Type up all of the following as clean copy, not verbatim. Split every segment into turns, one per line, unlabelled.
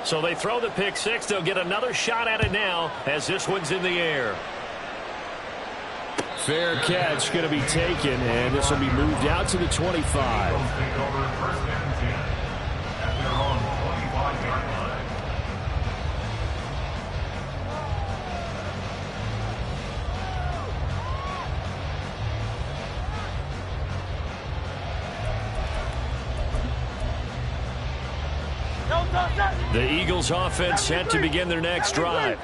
So they throw the pick six. They'll get another shot at it now as this one's in the air.
Fair catch going to be taken, and this will be moved out to the 25.
The Eagles offense set to begin their next drive.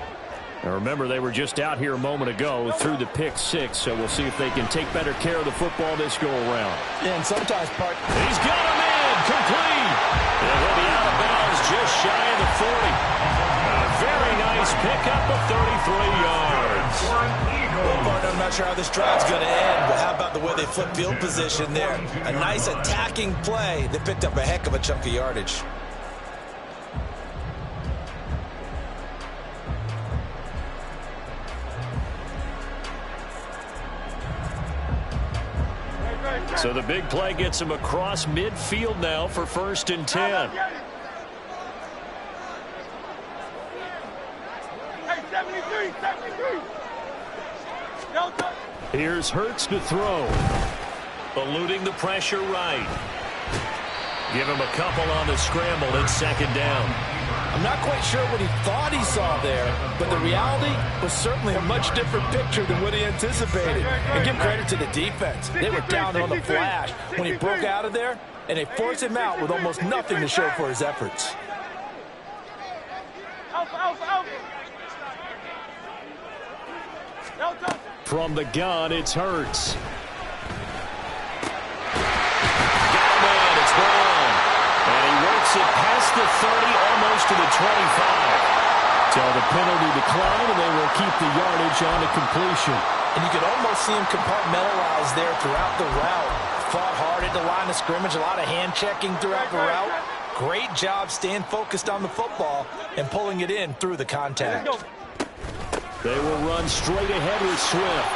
Now remember, they were just out here a moment ago through the pick six, so we'll see if they can take better care of the football this go around.
Yeah, and sometimes
he's got him in, complete. And he'll be out of bounds just shy of the 40. A very nice pickup of 33 yards.
Well, partner, I'm not sure how this drive's going to end, but how about the way they flip field position there? A nice attacking play. They picked up a heck of a chunk of yardage.
So the big play gets him across midfield now for 1st and 10. Here's Hurts to throw. Eluding the pressure right. Give him a couple on the scramble. It's 2nd down.
I'm not quite sure what he thought he saw there, but the reality was certainly a much different picture than what he anticipated. And give credit to the defense. They were down on the flash when he broke out of there, and they forced him out with almost nothing to show for his efforts.
From the gun, it's Hurts.
Got him in. It's Brown. And he works it past the 30, almost to the 25.
So the penalty decline, and they will keep the yardage on the completion.
And you could almost see him compartmentalize there throughout the route. Fought hard at the line of scrimmage, a lot of hand checking throughout the route. Great job staying focused on the football and pulling it in through the contact.
They will run straight ahead with Swift.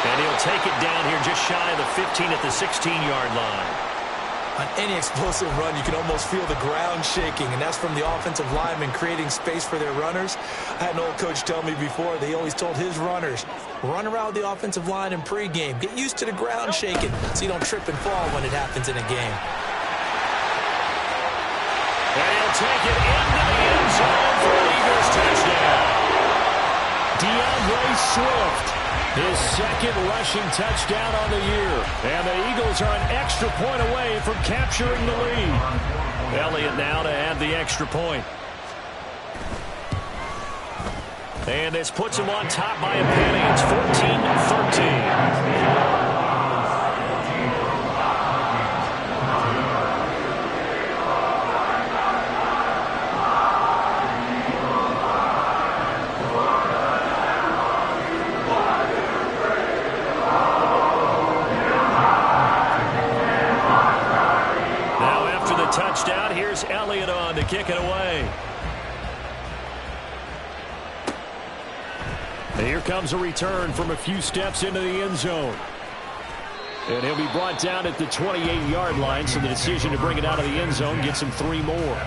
And he'll take it down here just shy of the 15 at the 16-yard line.
On any explosive run, you can almost feel the ground shaking, and that's from the offensive linemen creating space for their runners. I had an old coach tell me before, they always told his runners, run around the offensive line in pregame. Get used to the ground shaking so you don't trip and fall when it happens in a game.
And he'll take it into the end zone for an Eagles touchdown.
DeAndre Swift, his 2nd rushing touchdown on the year.
And the Eagles are an extra point away from capturing the lead. Elliott now to add the extra point. And this puts him on top by a penny. It's 14-13. Touchdown. Here's Elliott on to kick it away.
And here comes a return from a few steps into the end zone. And he'll be brought down at the 28-yard line, so the decision to bring it out of the end zone gets him 3 more.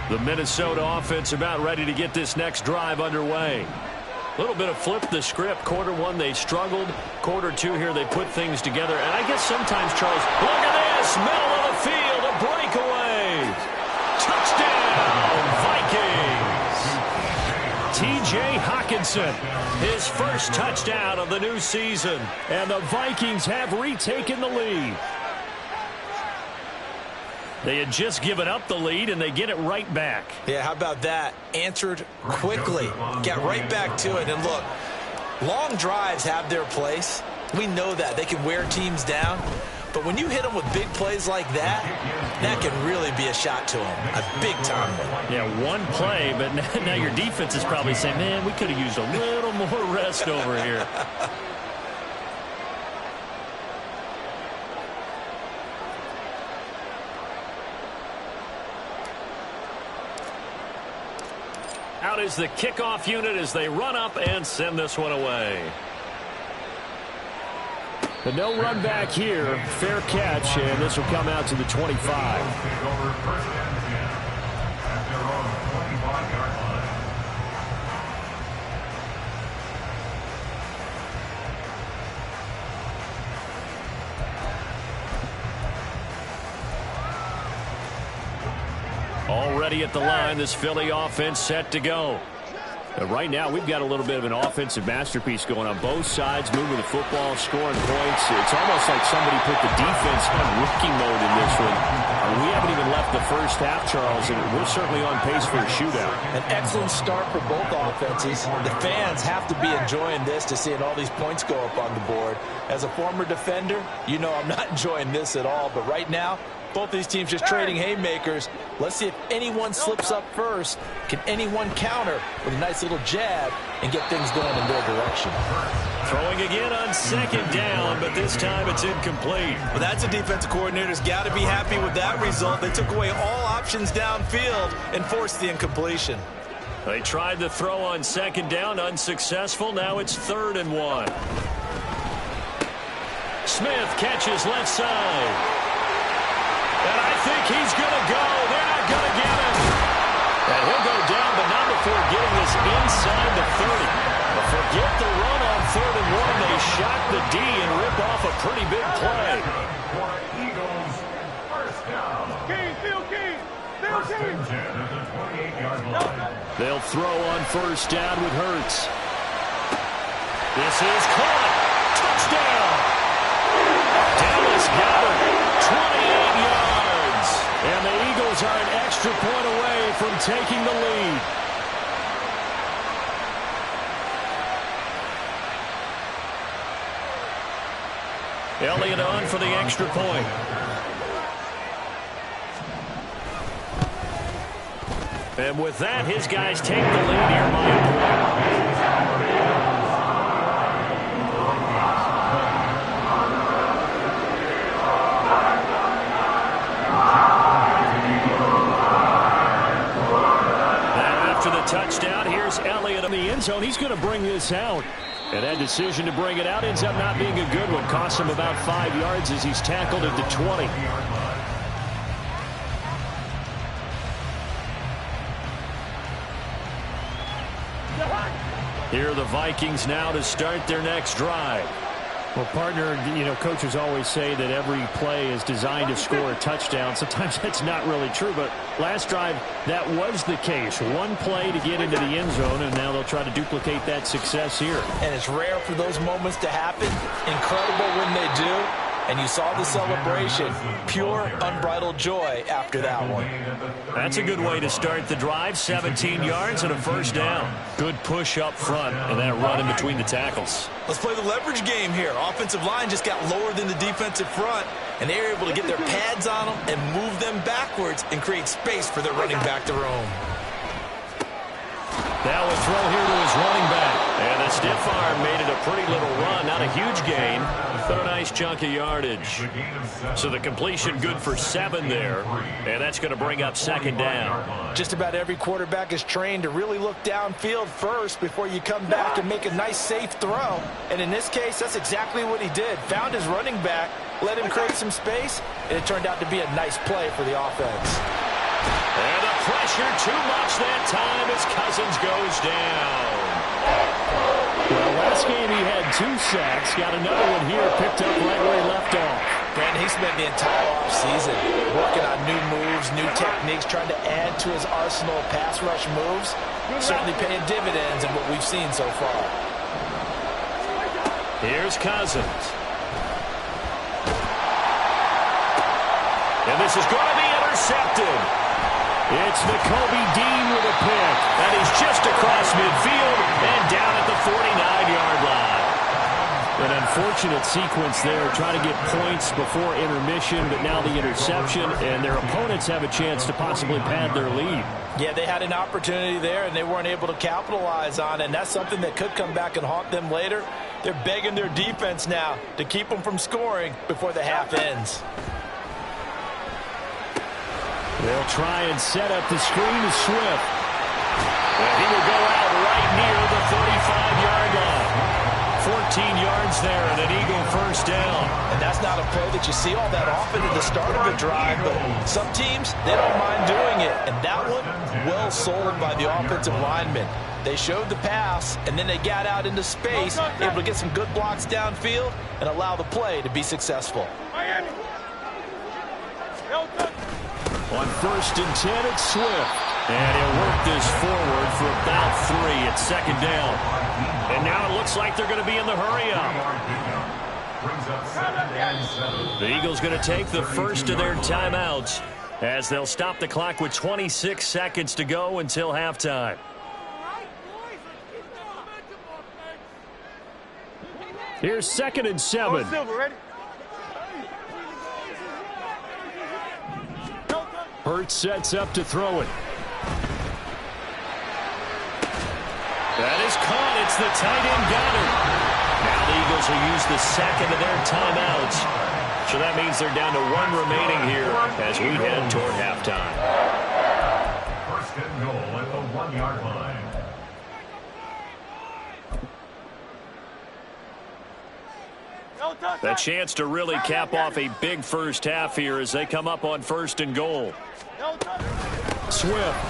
The Minnesota offense about ready to get this next drive underway. A little bit of flip the script. Quarter 1, they struggled. Quarter 2 here, they put things together. And I guess sometimes, Charles, look at this. Middle of the field, a breakaway. Touchdown, Vikings. T.J. Hockenson, his first touchdown of the new season.
And the Vikings have retaken the lead.
They had just given up the lead, and they get it right back.
Yeah, how about that? Answered quickly. Get right back to it. And look, long drives have their place. We know that. They can wear teams down. But when you hit them with big plays like that, that can really be a shot to them. A big-time one.
Yeah, one play, but now your defense is probably saying, man, we could have used a little more rest over here. Out is the kickoff unit as they run up and send this one away.
The no run back here. Fair catch, and this will come out to the 25.
Already at the line, this Philly offense set to go. Right now, we've got a little bit of an offensive masterpiece going on both sides, moving the football, scoring points. It's almost like somebody put the defense on rookie mode in this one. We haven't even left the first half, Charles, and we're certainly on pace for a shootout.
An excellent start for both offenses. The fans have to be enjoying this to seeing all these points go up on the board. As a former defender, you know I'm not enjoying this at all, but right now, both these teams just trading haymakers. Let's see if anyone slips up first. Can anyone counter with a nice little jab and get things going in their direction?
Throwing again on second down, but this time it's incomplete.
Well, that's a defensive coordinator's got to be happy with that result. They took away all options downfield and forced the incompletion.
They tried the throw on second down, unsuccessful. Now it's 3rd and 1. Smith catches left side. And I think he's going to go. They're not going to get him. And he'll go down, but not before getting this inside the 30. But forget the run on 3rd and 1. They shock the D and rip off a pretty big play. They'll throw on 1st down with Hurts. This is caught. Touchdown. Dallas got him. 28 yards. And the Eagles are an extra point away from taking the lead. Elliott on for the extra point. And with that, his guys take the lead here by a point. Touchdown. Here's Elliott in the end zone. He's going to bring this out. And that decision to bring it out ends up not being a good one. Cost him about 5 yards as he's tackled at the 20. Here are the Vikings now to start their next drive.
Well, partner, you know, coaches always say that every play is designed to score a touchdown. Sometimes that's not really true, but last drive, that was the case. One play to get into the end zone, and now they'll try to duplicate that success here.
And it's rare for those moments to happen. Incredible when they do. And you saw the celebration. Pure, unbridled joy after that one.
That's a good way to start the drive. 17 yards and a 1st down. Good push up front and that run in between the tackles.
Let's play the leverage game here. Offensive line just got lower than the defensive front, and they were able to get their pads on them and move them backwards and create space for their running back to roam.
Now a throw here to his running back. And the stiff arm made it a pretty little run. Not a huge gain, but a nice chunk of yardage. So the completion good for 7 there. And that's going to bring up 2nd down.
Just about every quarterback is trained to really look downfield first before you come back and make a nice, safe throw. And in this case, that's exactly what he did. Found his running back, let him create some space, and it turned out to be a nice play for the offense.
And the pressure too much that time as Cousins goes down.
Well, last game he had 2 sacks. Got another one here, picked up right where he left off.
Brandon, he spent the entire offseason working on new moves, new techniques, trying to add to his arsenal of pass rush moves. Certainly paying dividends in what we've seen so far.
Here's Cousins. And this is going to be intercepted. It's Nakobe Dean with a pick. That is just across midfield and down at the 49-yard line. An unfortunate sequence there, trying to get points before intermission, but now the interception, and their opponents have a chance to possibly pad their lead.
Yeah, they had an opportunity there, and they weren't able to capitalize on it, and that's something that could come back and haunt them later. They're begging their defense now to keep them from scoring before the half ends.
They'll try and set up the screen to Swift.
And he will go out right near the 35-yard line. 14 yards there and an Eagle first down.
And that's not a play that you see all that often at the start of a drive, but some teams, they don't mind doing it. And that one, well sold by the offensive lineman. They showed the pass, and then they got out into space, able to get some good blocks downfield and allow the play to be successful.
On 1st and 10, it's Swift. And he'll work this forward for about 3 at 2nd down. And now it looks like they're going to be in the hurry-up. The Eagles going to take the first of their timeouts as they'll stop the clock with 26 seconds to go until halftime.
Here's 2nd and 7. Hurts sets up to throw it.
That is caught. It's the tight end Goddard. Now the Eagles will use the second of their timeouts. So that means they're down to 1 remaining here as we head toward halftime.
1st and goal at the 1-yard line.
The chance to really cap off a big first half here as they come up on 1st and goal.
Swift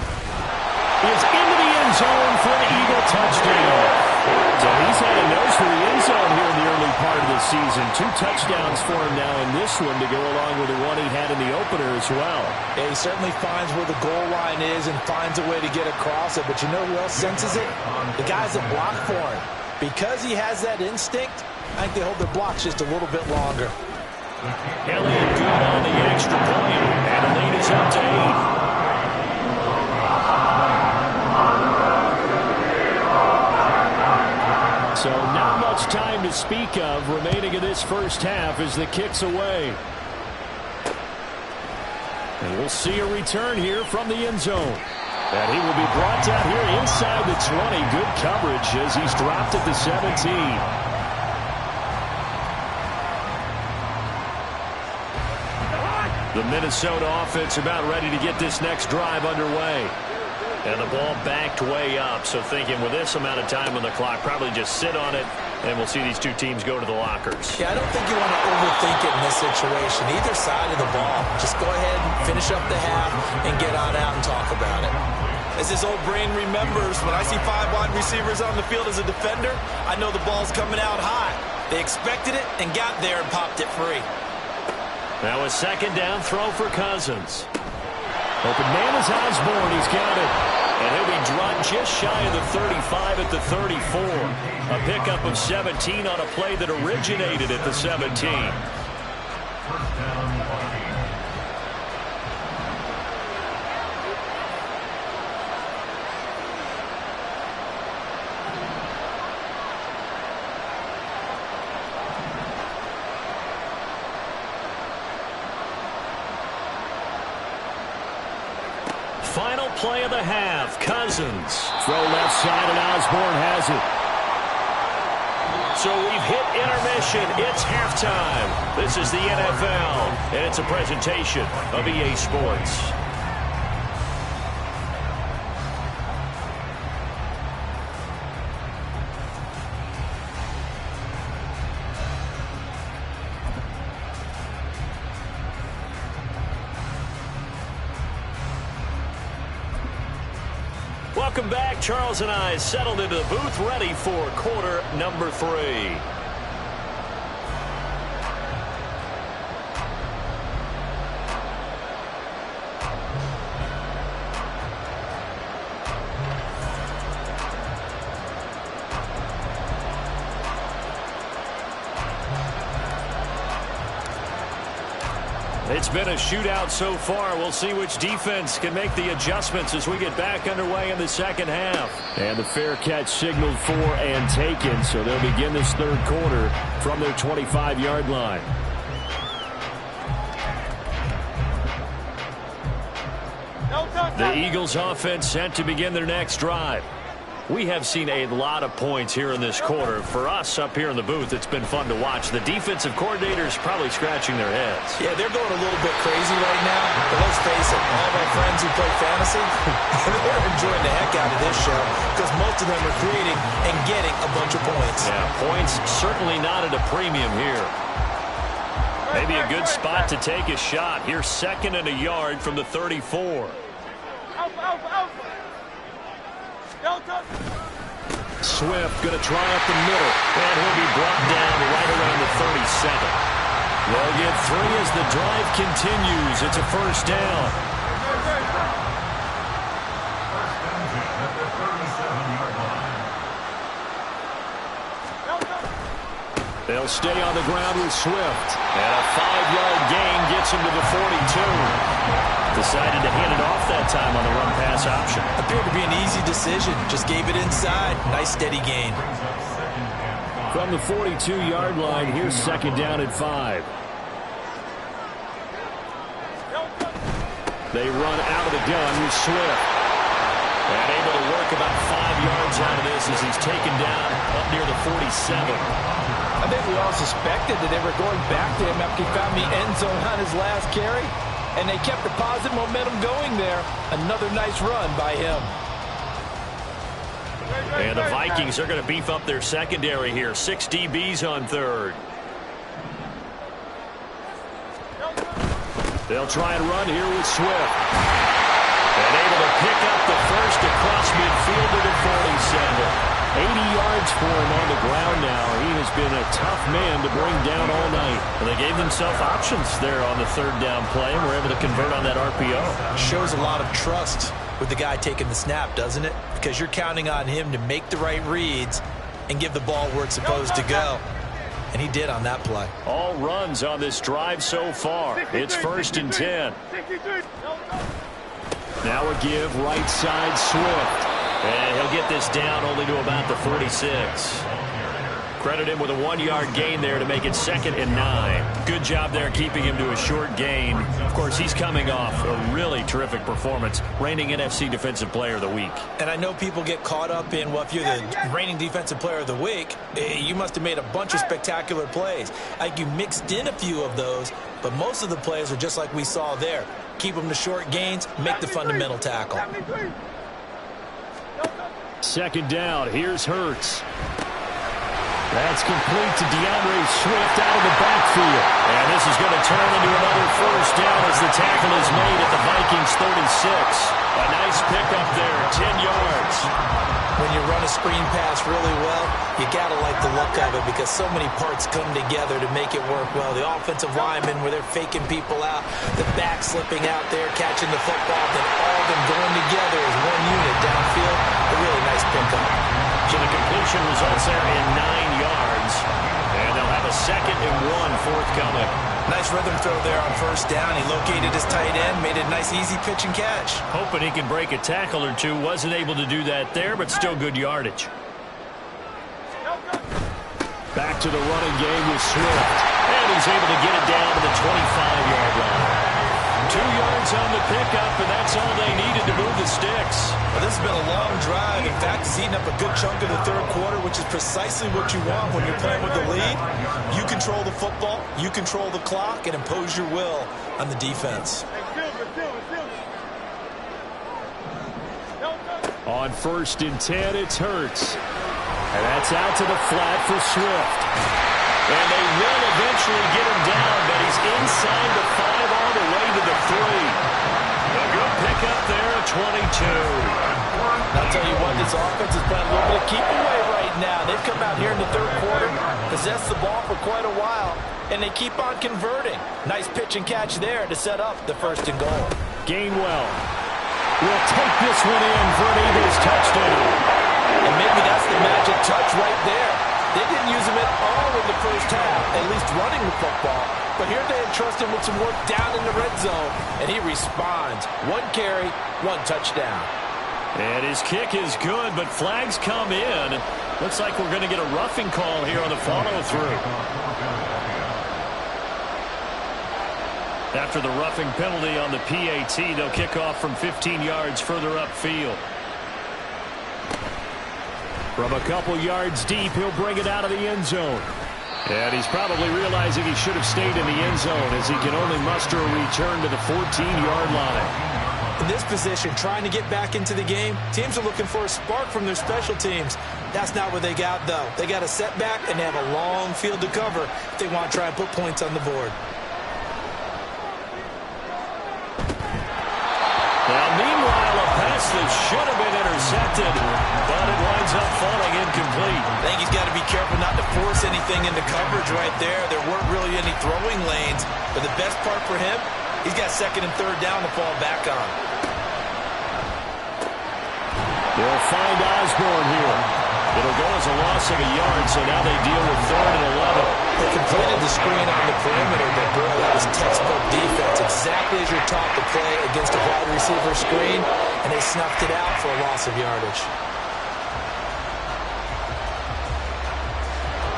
is into the end zone for an Eagle touchdown. So he's had a nose for the end zone here in the early part of the season. 2 touchdowns for him now in this one to go along with the one he had in the opener as well.
Yeah, he certainly finds where the goal line is and finds a way to get across it. But you know who else senses it? The guys that block for him. Because he has that instinct, I think they hold their blocks just a little bit longer.
Elliott good on the extra point, and the lead is up to 8.
So not much time to speak of remaining in this first half as the kick's away. And we'll see a return here from the end zone. And he will be brought down here inside the 20. Good coverage as he's dropped at the 17.
The Minnesota offense about ready to get this next drive underway. And the ball backed way up, so thinking with this amount of time on the clock, probably just sit on it, and we'll see these two teams go to the lockers.
Yeah, I don't think you want to overthink it in this situation. Either side of the ball. Just go ahead and finish up the half and get on out and talk about it. As his old brain remembers, when I see 5 wide receivers on the field as a defender, I know the ball's coming out high. They expected it and got there and popped it free.
Now a 2nd down throw for Cousins.
Open man is Osborne. He's got it.
And he'll be dropped just shy of the 35 at the 34. A pickup of 17 on a play that originated at the 17.
1st down, 14.
Final play of the half. Cousins.
Throw left side, and Osborne has it.
So we've hit intermission. It's halftime. This is the NFL, and it's a presentation of EA Sports. Welcome back. Charles and I settled into the booth ready for quarter number 3. It's been a shootout so far. We'll see which defense can make the adjustments as we get back underway in the second half.
And the fair catch signaled for and taken, so they'll begin this third quarter from their 25-yard line.
The Eagles offense set to begin their next drive. We have seen a lot of points here in this quarter. For us up here in the booth, it's been fun to watch. The defensive coordinators probably scratching their heads.
Yeah, they're going a little bit crazy right now. But let's face it, all of our friends who play fantasy, they're enjoying the heck out of this show because most of them are creating and getting a bunch of points.
Yeah, points certainly not at a premium here. Maybe a good spot to take a shot. Here's 2nd and a yard from the 34.
Swift going to try up the middle.
And he'll be brought down right around the 37. They'll get 3 as the drive continues. It's a first down.
They'll stay on the ground with Swift.
And a 5-yard gain gets him to the 42. Decided to hand it off that time on the run-pass option.
Appeared to be an easy decision. Just gave it inside. Nice steady gain.
From the 42-yard line, here's 2nd down and 5. They run out of the gun with Swift.
And able to work about 5 yards out of this as he's taken down up near the 47.
I think we all suspected that they were going back to him after he found the end zone on his last carry. And they kept the positive momentum going there. Another nice run by him.
And the Vikings are going to beef up their secondary here. 6 DBs on 3rd.
They'll try and run here with Swift.
And able to pick up the first across midfield to the 47.
80 yards for him on the ground now. He has been a tough man to bring down all night.
Well, they gave themselves options there on the 3rd down play and were able to convert on that RPO.
Shows a lot of trust with the guy taking the snap, doesn't it? Because you're counting on him to make the right reads and give the ball where it's supposed to go. And he did on that play.
All runs on this drive so far. It's 1st and 10.
Now a give right side Swift.
And he'll get this down only to about the 46. Credit him with a 1-yard gain there to make it 2nd and 9. Good job there keeping him to a short gain. Of course, he's coming off a really terrific performance, reigning NFC Defensive Player of the Week.
And I know people get caught up in, well, if you're the reigning Defensive Player of the Week, you must have made a bunch of spectacular plays. I think you mixed in a few of those, but most of the plays are just like we saw there. Keep them to short gains, make the fundamental tackle.
2nd down. Here's Hurts. That's complete to DeAndre Swift out of the backfield.
And this is going to turn into another first down as the tackle is made at the Vikings 36. A nice pickup there, 10 yards.
When you run a screen pass really well, you got to like the look of it because so many parts come together to make it work well. The offensive linemen where they're faking people out, the back slipping out there, catching the football, then all of them going together as one unit downfield. A really nice pickup.
So the completion results there in 9 yards. And they'll have a 2nd and 1 forthcoming.
Nice rhythm throw there on 1st down. He located his tight end, made a nice easy pitch and catch.
Hoping he can break a tackle or two. Wasn't able to do that there, but still good yardage.
Back to the running game with Swift.
And he's able to get it down to the 25-yard line. 2 yards on the pickup, and that's all they needed to move the sticks.
Well, this has been a long drive. In fact, it's eaten up a good chunk of the 3rd quarter, which is precisely what you want when you're playing with the lead. You control the football, you control the clock, and impose your will on the defense.
On 1st and 10, it's Hurts. And that's out to the flat for Swift.
And they will eventually get him down, but he's inside the 5 all the way to the 3. A good pickup there at 22.
I'll tell you what, this offense is playing a little bit of keep away right now. They've come out here in the 3rd quarter, possessed the ball for quite a while, and they keep on converting. Nice pitch and catch there to set up the 1st and goal.
Gainwell will take this one in for an Eagles touchdown.
And maybe that's the magic touch right there. They didn't use him at all in the 1st half, at least running the football. But here they entrust him with some work down in the red zone, and he responds. 1 carry, 1 touchdown.
And his kick is good, but flags come in. Looks like we're going to get a roughing call here on the follow-through. After the roughing penalty on the PAT, they'll kick off from 15 yards further upfield.
From a couple yards deep, he'll bring it out of the end zone. And he's probably realizing he should have stayed in the end zone as he can only muster a return to the 14-yard line.
In this position, trying to get back into the game, teams are looking for a spark from their special teams. That's not what they got, though. They got a setback, and they have a long field to cover if they want to try and put points on the board.
Now, meanwhile, a pass that should have been intercepted, but it winds up falling incomplete.
I think he's got to be careful not to force anything into coverage right there. There weren't really any throwing lanes, but the best part for him, he's got second and third down to fall back on.
They'll find Osborne here. It'll go as a loss of a yard, so now they deal with 3rd and 11.
They completed the screen on the perimeter, but boy, that was textbook defense. Exactly as you're taught to play against a wide receiver screen, and they snuffed it out for a loss of yardage.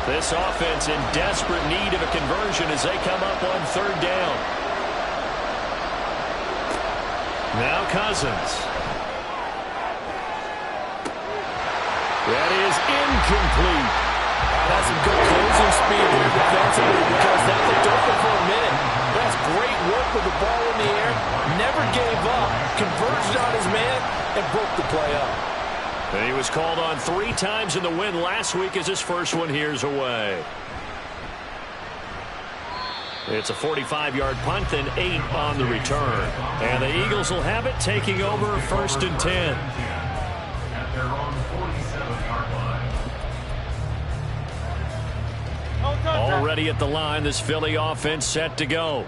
This offense in desperate need of a conversion as they come up on 3rd down. Now Cousins. That is incomplete.
That's some good closing speed there defensively because that looked open for a minute. That's great work with the ball in the air. Never gave up. Converged on his man and broke the play up.
And he was called on 3 times in the win last week as his first one here's away. It's a 45-yard punt and 8 on the return. And the Eagles will have it taking over 1st and 10.
At their own 47-yard line.
Already at the line, this Philly offense set to go.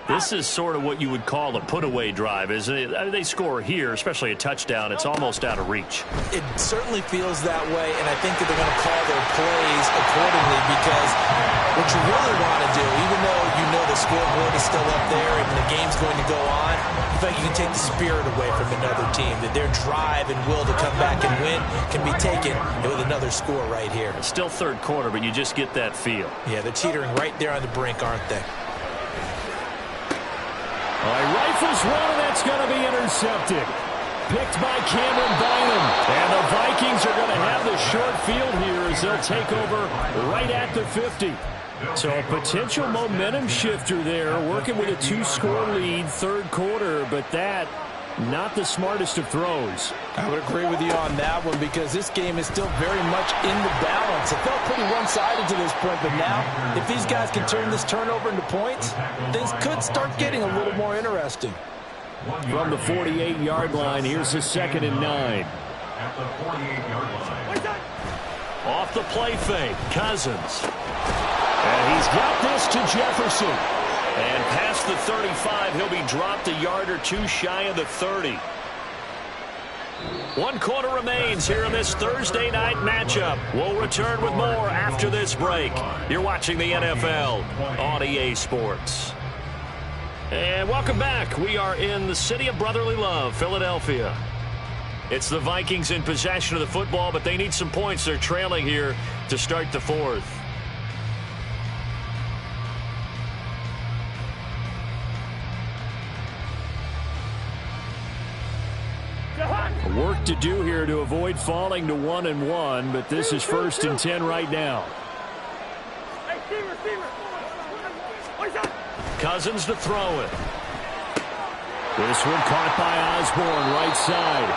This is sort of what you would call a put-away drive, isn't it? I mean, they score here, especially a touchdown. It's almost out of reach.
It certainly feels that way, and I think that they're going to call their plays accordingly because what you really want to do, even though you know the scoreboard is still up there and the game's going to go on, I feel like you can take the spirit away from another team, that their drive and will to come back and win can be taken with another score right here.
It's still 3rd quarter, but you just get that feel.
Yeah, they're teetering right there on the brink, aren't they?
Rifles one, and that's going to be intercepted. Picked by Cameron Bynum. And the Vikings are going to have the short field here as they'll take over right at the 50. So a potential momentum shifter there, working with a 2-score lead, 3rd quarter, but that not the smartest of throws.
I would agree with you on that one because this game is still very much in the balance. It felt pretty one-sided to this point, but now if these guys can turn this turnover into points, things could start getting a little more interesting.
From the 48-yard line, here's the 2nd and 9.
At the 48-yard line.
Off the play fake, Cousins. And he's got this to Jefferson. And past the 35, he'll be dropped a yard or 2 shy of the 30. 1 quarter remains here in this Thursday night matchup. We'll return with more after this break. You're watching the NFL on EA Sports. And welcome back. We are in the city of brotherly love, Philadelphia. It's the Vikings in possession of the football, but they need some points. They're trailing here to start the 4th.
Work to do here to avoid falling to 1-1, but this is 1st and 10 right now.
Cousins to throw it.
This one caught by Osborne, right side.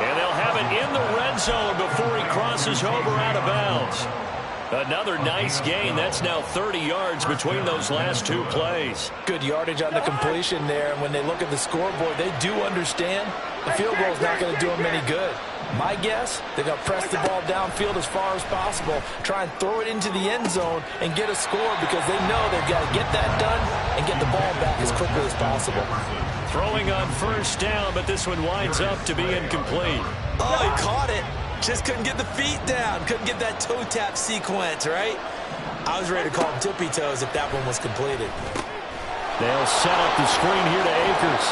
And they'll have it in the red zone before he crosses over out of bounds. Another nice gain. That's now 30 yards between those last 2 plays.
Good yardage on the completion there, and when they look at the scoreboard, they do understand the field goal is not going to do them any good. My guess, they're going to press the ball downfield as far as possible, try and throw it into the end zone and get a score because they know they've got to get that done and get the ball back as quickly as possible.
Throwing on 1st down, but this one winds up to be incomplete.
Oh, he caught it. Just couldn't get the feet down. Couldn't get that toe tap sequence, right? I was ready to call him tippy toes if that one was completed.
They'll set up the screen here to Akers.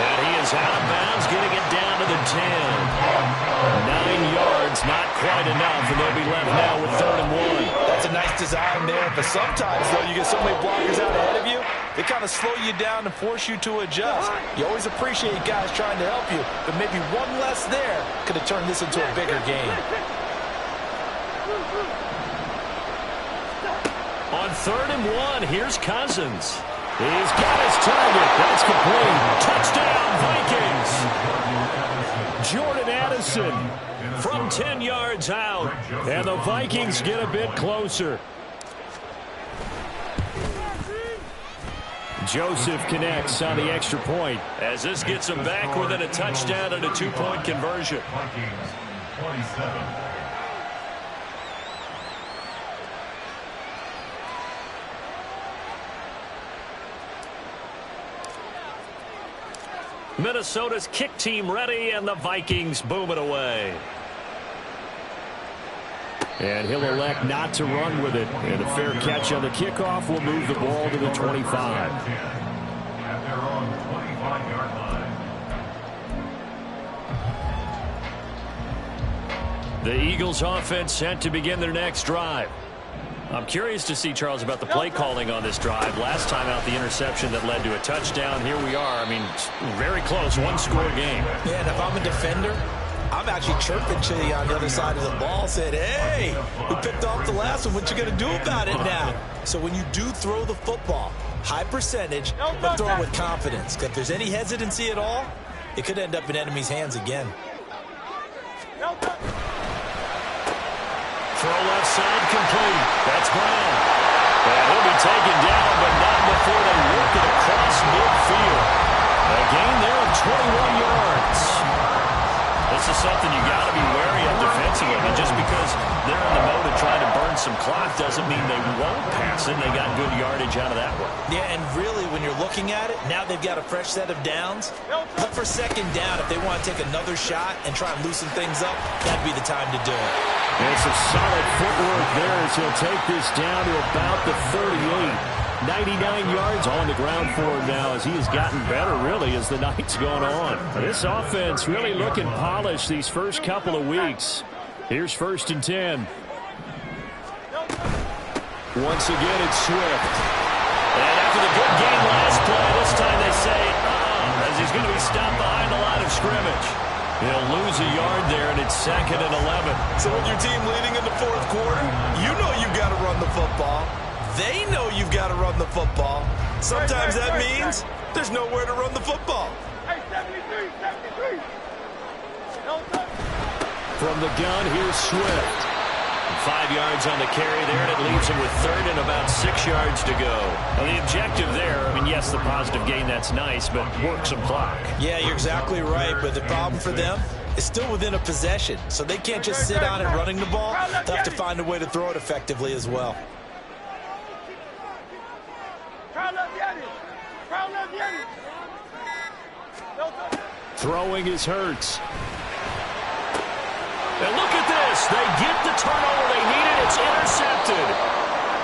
And he is out of bounds, getting it down to the 10. 9 yards, not quite enough, and they'll be left now with 3rd and 1.
That's a nice design there, but sometimes, though, you get so many blockers out ahead of you, they kind of slow you down and force you to adjust. You always appreciate guys trying to help you, but maybe one less there could have turned this into a bigger game.
3rd and 1. Here's Cousins.
He's got his target. That's complete. Touchdown, Vikings. Jordan Addison
From 10 yards out.
And the Vikings get a bit closer. Joseph connects on the extra point.
As this gets them back within a touchdown and a 2-point conversion.
Vikings 27.
Minnesota's kick team ready, and the Vikings boom it away.
And he'll elect not to run with it. And a fair catch on the kickoff will move the ball to the 25.
At their own 25-yard line.
The Eagles offense set to begin their next drive. I'm curious to see, Charles, about the play calling on this drive. Last time out, the interception that led to a touchdown. Here we are. I mean, very close, one-score game.
Yeah, and if I'm a defender, I'm actually chirping to you on the other side of the ball, saying, hey, we picked off the last one. What you going to do about it now? So when you do throw the football, high percentage, but throw it with confidence. If there's any hesitancy at all, it could end up in enemy's hands again.
Throw left side complete. That's Brown. And he'll be taken down, but not before they work it across midfield. A gain there of 21 yards. This is something you got to be wary of defensively. I mean, just because they're in the mode of trying to burn some clock doesn't mean they won't pass it. They got good yardage out of that one.
Yeah, and really, when you're looking at it, now they've got a fresh set of downs. Look for 2nd down if they want to take another shot and try and loosen things up. That'd be the time to do it.
And it's a solid footwork there as he'll take this down to about the 38. 99 yards on the ground for him now as he has gotten better, really, as the night's gone on. This offense really looking polished these first couple of weeks. Here's 1st and 10. Once again, it's Swift.
And after the good game last play, this time they say, as he's going to be stopped behind the line of scrimmage. He'll lose a yard there, and it's 2nd and 11.
So with your team leading in the 4th quarter, you know you've got to run the football. They know you've got to run the football. Sometimes that means there's nowhere to run the football.
From the gun, here's Swift.
5 yards on the carry there, and it leaves him with 3rd and about 6 yards to go. Well, the objective there, I mean, yes, the positive gain, that's nice, but work some clock.
Yeah, you're exactly right, but the problem for them is still within a possession, so they can't just sit on it running the ball. They'll have to find a way to throw it effectively as well.
Throwing is Hurts.
And look at this. They get the turnover they needed. It's intercepted.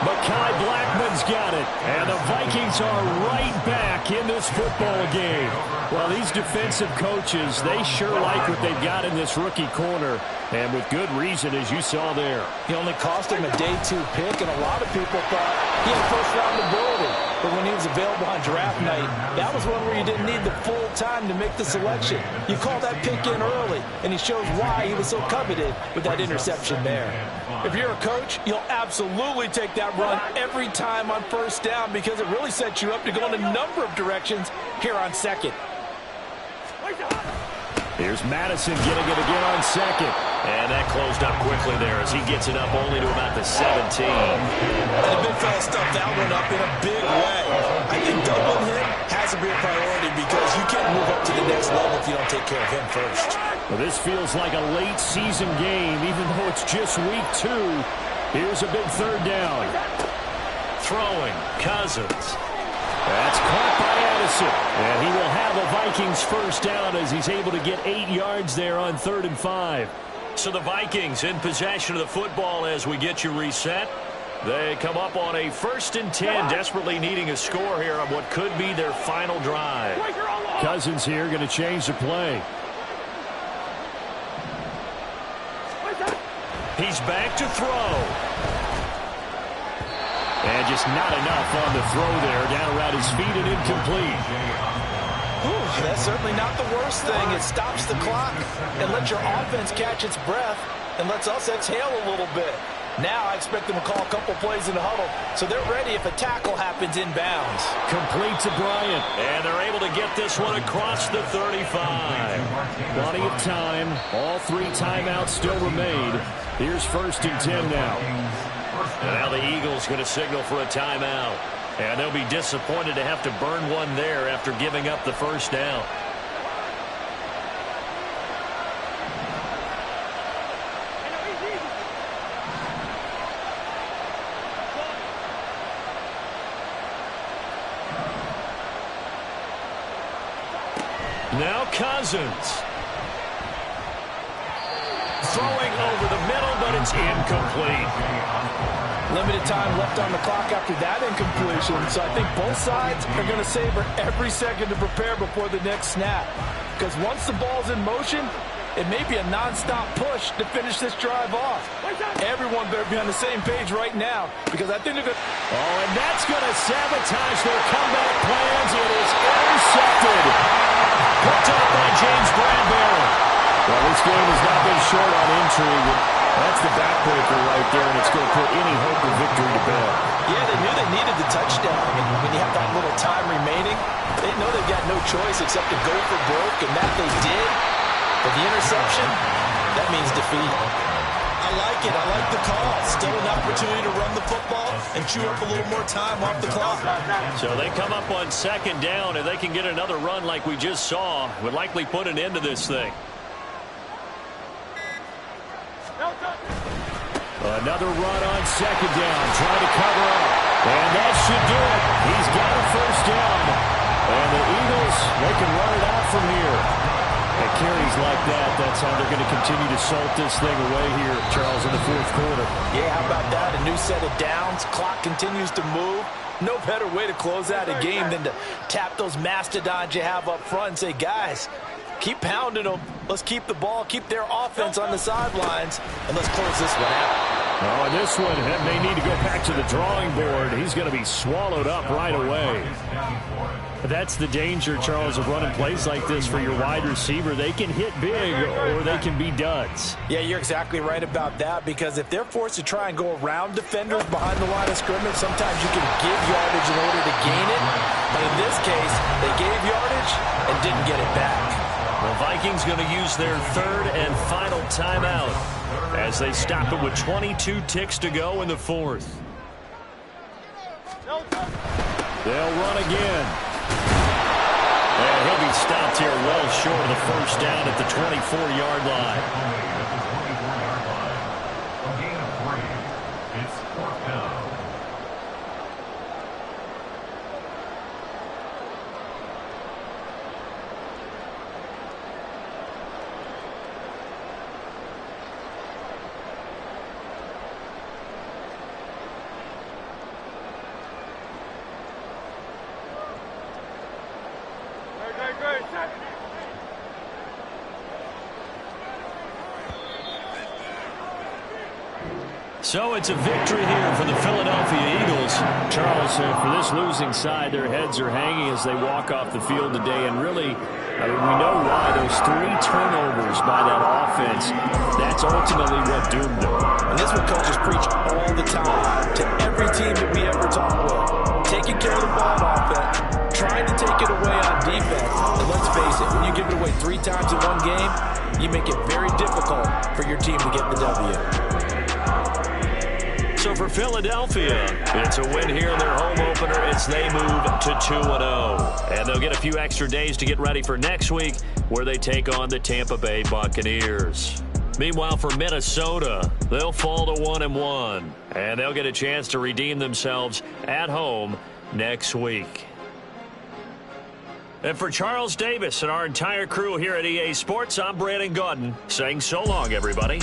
Mekhi Blackmon's got it. And the Vikings are right back in this football game. Well, these defensive coaches, they sure like what they've got in this rookie corner. And with good reason, as you saw there.
He only cost him a day 2 pick, and a lot of people thought he had first-round ability. But when he was available on draft night, that was one where you didn't need the full time to make the selection. You call that pick in early, and he shows why he was so coveted with that interception there. If you're a coach, you'll absolutely take that run every time on 1st down because it really sets you up to go in a number of directions here on 2nd.
Here's Madison getting it again on 2nd.
And that closed up quickly there as he gets it up only to about the 17.
And the big fella stuffed that one up in a big way. I think doubling him has to be a priority because you can't move up to the next level if you don't take care of him first.
Well, this feels like a late season game, even though it's just week 2. Here's a big 3rd down.
Throwing, Cousins.
That's caught by Addison. And he will have a Vikings 1st down as he's able to get 8 yards there on 3rd and 5.
So the Vikings in possession of the football as we get you reset. They come up on a 1st and 10, desperately needing a score here on what could be their final drive.
Cousins here going to change the play.
He's back to throw.
And just not enough on the throw there. Down around his feet and incomplete.
Ooh, that's certainly not the worst thing. It stops the clock and lets your offense catch its breath and lets us exhale a little bit.
Now I expect them to call a couple plays in the huddle, so they're ready if a tackle happens inbounds.
Complete to Bryant.
And they're able to get this one across the 35.
Plenty of time. All 3 timeouts still remain. Here's 1st and 10 now.
And now the Eagles going to signal for a timeout. And they'll be disappointed to have to burn one there after giving up the first down. Now Cousins. Throwing over the middle, but it's incomplete.
Limited time left on the clock after that incompletion, so I think both sides are going to savor every second to prepare before the next snap. Because once the ball's in motion, it may be a nonstop push to finish this drive off. Everyone better be on the same page right now, because I think they're going to...
Oh, and that's going to sabotage their comeback plans. It is intercepted.
Picked up by James Bradbury.
Well, this game has not been short on intrigue. That's the backbreaker right there, and it's going to put any hope of victory to bed.
Yeah, they knew they needed the touchdown. And when you have that little time remaining, they know they've got no choice except to go for broke, and that they did. But the interception, that means defeat.
I like it. I like the call. Still an opportunity to run the football and chew up a little more time off the clock.
So they come up on 2nd down, and they can get another run like we just saw. Would likely put an end to this thing.
Another run on 2nd down, trying to cover up. And that should do it. He's got a 1st down. And the Eagles, they can run it out from here. And carries like that, that's how they're going to continue to salt this thing away here, Charles, in the 4th quarter.
Yeah, how about that? A new set of downs. Clock continues to move. No better way to close out a game than to tap those mastodons you have up front and say, guys, keep pounding them. Let's keep the ball, keep their offense on the sidelines, and let's close this one out.
Oh, and this one may need to go back to the drawing board. He's going to be swallowed up right away. That's the danger, Charles, of running plays like this for your wide receiver. They can hit big or they can be duds.
Yeah, you're exactly right about that, because if they're forced to try and go around defenders behind the line of scrimmage, sometimes you can give yardage in order to gain it. But in this case, they gave yardage and didn't get it back.
The Vikings going to use their 3rd and final timeout as they stop it with 22 ticks to go in the 4th.
They'll run again.
And he'll be stopped here well short of the 1st down at the 24-yard line.
A gain of 3. It's 4th down.
So it's a victory here for the Philadelphia Eagles.
Charles, for this losing side, their heads are hanging as they walk off the field today. And really, we know why. Those 3 turnovers by that offense, that's ultimately what doomed them.
And this is what coaches preach all the time to every team that we ever talk with. Taking care of the ball on offense, trying to take it away on defense. And let's face it, when you give it away 3 times in one game, you make it very difficult for your team to get the W.
So for Philadelphia, it's a win here in their home opener as they move to 2-0. And they'll get a few extra days to get ready for next week, where they take on the Tampa Bay Buccaneers. Meanwhile, for Minnesota, they'll fall to 1-1. And they'll get a chance to redeem themselves at home next week. And for Charles Davis and our entire crew here at EA Sports, I'm Brandon Gaudin saying so long, everybody.